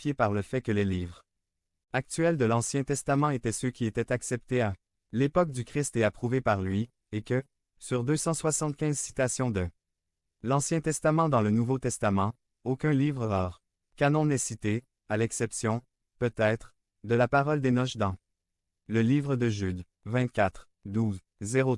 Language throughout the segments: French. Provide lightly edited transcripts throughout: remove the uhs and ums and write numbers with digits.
justifié par le fait que les livres actuels de l'Ancien Testament étaient ceux qui étaient acceptés à l'époque du Christ et approuvés par lui, et que, sur 275 citations de l'Ancien Testament dans le Nouveau Testament, aucun livre hors canon n'est cité, à l'exception, peut-être, de la parole d'Énoch dans le livre de Jude, 24, 12,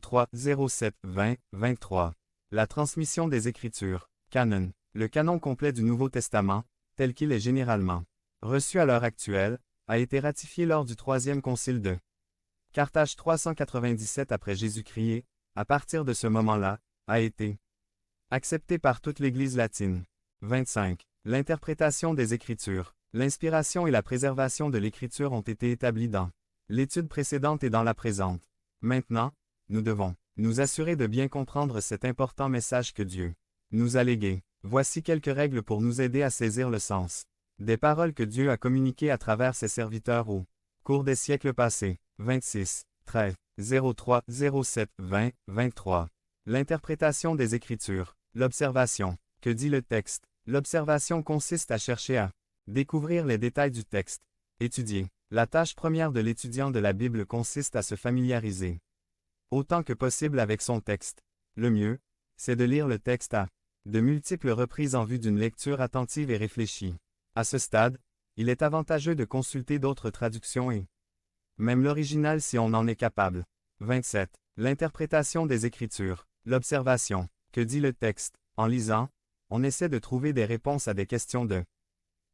03, 07, 20, 23. La transmission des Écritures, canon. Le canon complet du Nouveau Testament, tel qu'il est généralement reçu à l'heure actuelle, a été ratifié lors du Troisième Concile de Carthage 397 après Jésus-Christ et, à partir de ce moment-là, a été accepté par toute l'Église latine. 25. L'interprétation des Écritures. L'inspiration et la préservation de l'Écriture ont été établies dans l'étude précédente et dans la présente. Maintenant, nous devons nous assurer de bien comprendre cet important message que Dieu nous a légué. Voici quelques règles pour nous aider à saisir le sens des paroles que Dieu a communiquées à travers ses serviteurs au cours des siècles passés. 26, 13, 03, 07, 20, 23. L'interprétation des Écritures. L'observation. Que dit le texte? L'observation consiste à chercher à découvrir les détails du texte. Étudier. La tâche première de l'étudiant de la Bible consiste à se familiariser autant que possible avec son texte. Le mieux, c'est de lire le texte à de multiples reprises en vue d'une lecture attentive et réfléchie. À ce stade, il est avantageux de consulter d'autres traductions et même l'original si on en est capable. 27. L'interprétation des Écritures. L'observation. Que dit le texte? En lisant, on essaie de trouver des réponses à des questions de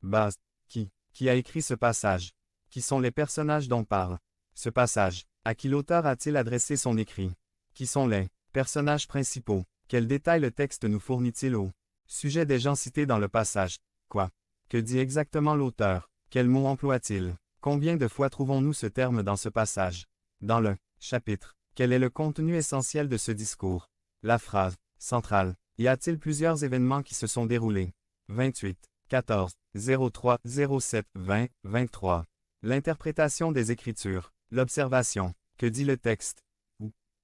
base. Qui a écrit ce passage? Qui sont les personnages dont parle ce passage? À qui l'auteur a-t-il adressé son écrit? Qui sont les personnages principaux? Quels détails le texte nous fournit-il au sujet des gens cités dans le passage? Quoi? Que dit exactement l'auteur? Quels mots emploie-t-il? Combien de fois trouvons-nous ce terme dans ce passage? Dans le chapitre, quel est le contenu essentiel de ce discours? La phrase centrale. Y a-t-il plusieurs événements qui se sont déroulés? 28, 14, 03, 07, 20, 23. L'interprétation des Écritures. L'observation. Que dit le texte?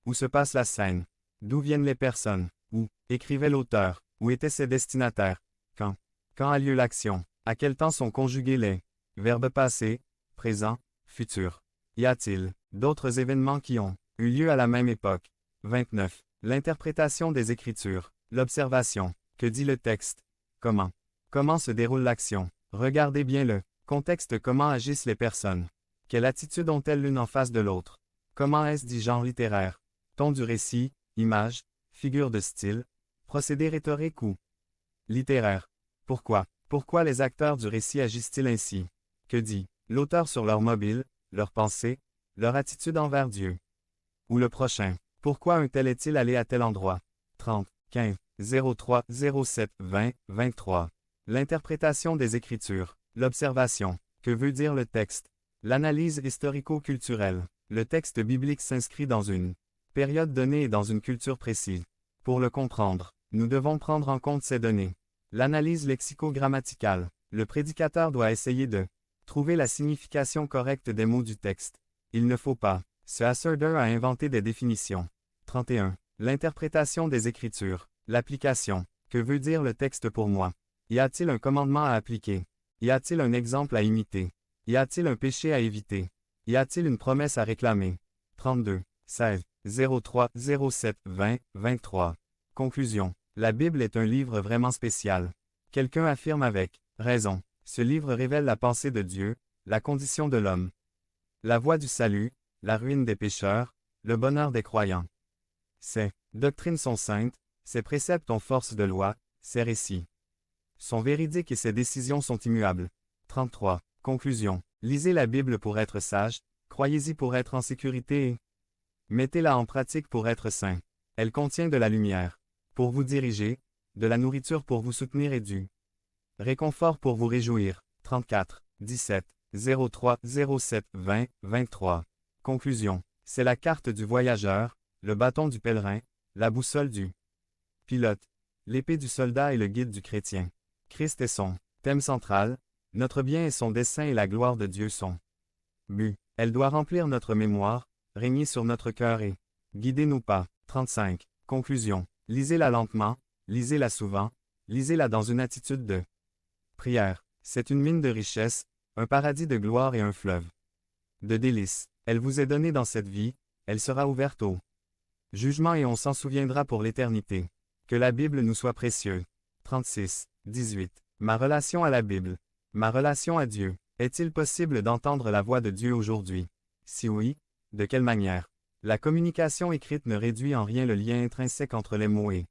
Où se passe la scène? D'où viennent les personnes? Où écrivait l'auteur? Où étaient ses destinataires? Quand a lieu l'action? À quel temps sont conjugués les verbes passés, présent, futur? Y a-t-il d'autres événements qui ont eu lieu à la même époque? 29. L'interprétation des Écritures. L'observation. Que dit le texte? Comment se déroule l'action? Regardez bien le contexte. Comment agissent les personnes? Quelle attitude ont-elles l'une en face de l'autre? Comment est-ce dit genre littéraire? Ton du récit, image, figure de style, procédé rhétorique ou littéraire? Pourquoi les acteurs du récit agissent-ils ainsi? Que dit l'auteur sur leur mobile, leurs pensées, leur attitude envers Dieu? Ou le prochain? Pourquoi un tel est-il allé à tel endroit? 30, 15, 03, 07, 20, 23. L'interprétation des Écritures. L'observation. Que veut dire le texte? L'analyse historico-culturelle. Le texte biblique s'inscrit dans une période donnée et dans une culture précise. Pour le comprendre, nous devons prendre en compte ces données. L'analyse lexico-grammaticale. Le prédicateur doit essayer de trouver la signification correcte des mots du texte. Il ne faut pas se hasarder à inventer des définitions. 31. L'interprétation des Écritures. L'application. Que veut dire le texte pour moi? Y a-t-il un commandement à appliquer? Y a-t-il un exemple à imiter? Y a-t-il un péché à éviter? Y a-t-il une promesse à réclamer? 32, 16, 03, 07, 20, 23. Conclusion. La Bible est un livre vraiment spécial. Quelqu'un affirme avec raison. Ce livre révèle la pensée de Dieu, la condition de l'homme, la voie du salut, la ruine des pécheurs, le bonheur des croyants. Ses doctrines sont saintes, ses préceptes ont force de loi, ses récits sont véridiques et ses décisions sont immuables. 33. Conclusion. Lisez la Bible pour être sage, croyez-y pour être en sécurité et mettez-la en pratique pour être saint. Elle contient de la lumière pour vous diriger, de la nourriture pour vous soutenir et du réconfort pour vous réjouir. 34, 17, 03, 07, 20, 23. Conclusion. C'est la carte du voyageur, le bâton du pèlerin, la boussole du pilote, l'épée du soldat et le guide du chrétien. Christ est son thème central, notre bien et son dessein et la gloire de Dieu sont but. Elle doit remplir notre mémoire, régner sur notre cœur et guider nos pas. 35. Conclusion. Lisez-la lentement, lisez-la souvent, lisez-la dans une attitude de prière. C'est une mine de richesse, un paradis de gloire et un fleuve de délices. Elle vous est donnée dans cette vie, elle sera ouverte au jugement et on s'en souviendra pour l'éternité. Que la Bible nous soit précieuse. 36, 18. Ma relation à la Bible. Ma relation à Dieu. Est-il possible d'entendre la voix de Dieu aujourd'hui? Si oui, de quelle manière? La communication écrite ne réduit en rien le lien intrinsèque entre les mots et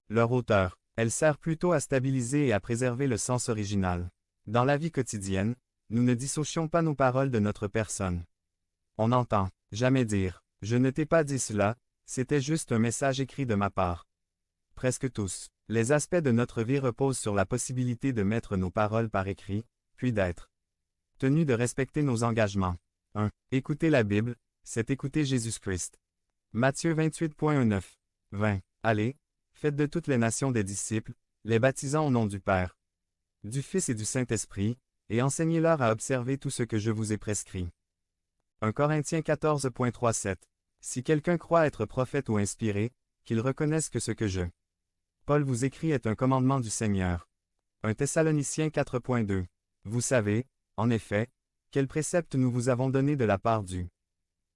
leur auteur. Elle sert plutôt à stabiliser et à préserver le sens original. Dans la vie quotidienne, nous ne dissocions pas nos paroles de notre personne. On n'entend jamais dire « Je ne t'ai pas dit cela, c'était juste un message écrit de ma part ». Presque tous. Les aspects de notre vie reposent sur la possibilité de mettre nos paroles par écrit, puis d'être tenus de respecter nos engagements. 1. Écouter la Bible, c'est écouter Jésus-Christ. Matthieu 28.19. 20. Allez, faites de toutes les nations des disciples, les baptisant au nom du Père, du Fils et du Saint-Esprit, et enseignez-leur à observer tout ce que je vous ai prescrit. 1 Corinthiens 14.37. Si quelqu'un croit être prophète ou inspiré, qu'il reconnaisse que ce que je, Paul vous écrit est un commandement du Seigneur. 1 Thessaloniciens 4.2. Vous savez, en effet, quel précepte nous vous avons donné de la part du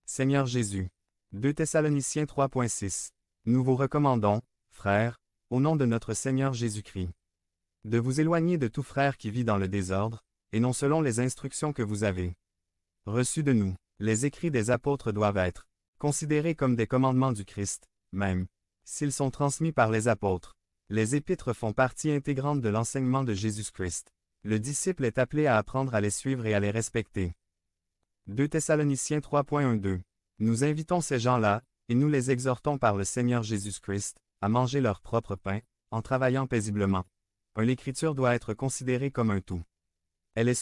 Seigneur Jésus. 2 Thessaloniciens 3.6. Nous vous recommandons, frères, au nom de notre Seigneur Jésus-Christ, de vous éloigner de tout frère qui vit dans le désordre, et non selon les instructions que vous avez reçues de nous. Les écrits des apôtres doivent être considérés comme des commandements du Christ, même s'ils sont transmis par les apôtres. Les épîtres font partie intégrante de l'enseignement de Jésus-Christ. Le disciple est appelé à apprendre à les suivre et à les respecter. 2 Thessaloniciens 3.12. Nous invitons ces gens-là, et nous les exhortons par le Seigneur Jésus-Christ, à manger leur propre pain, en travaillant paisiblement. L'écriture doit être considérée comme un tout. Elle est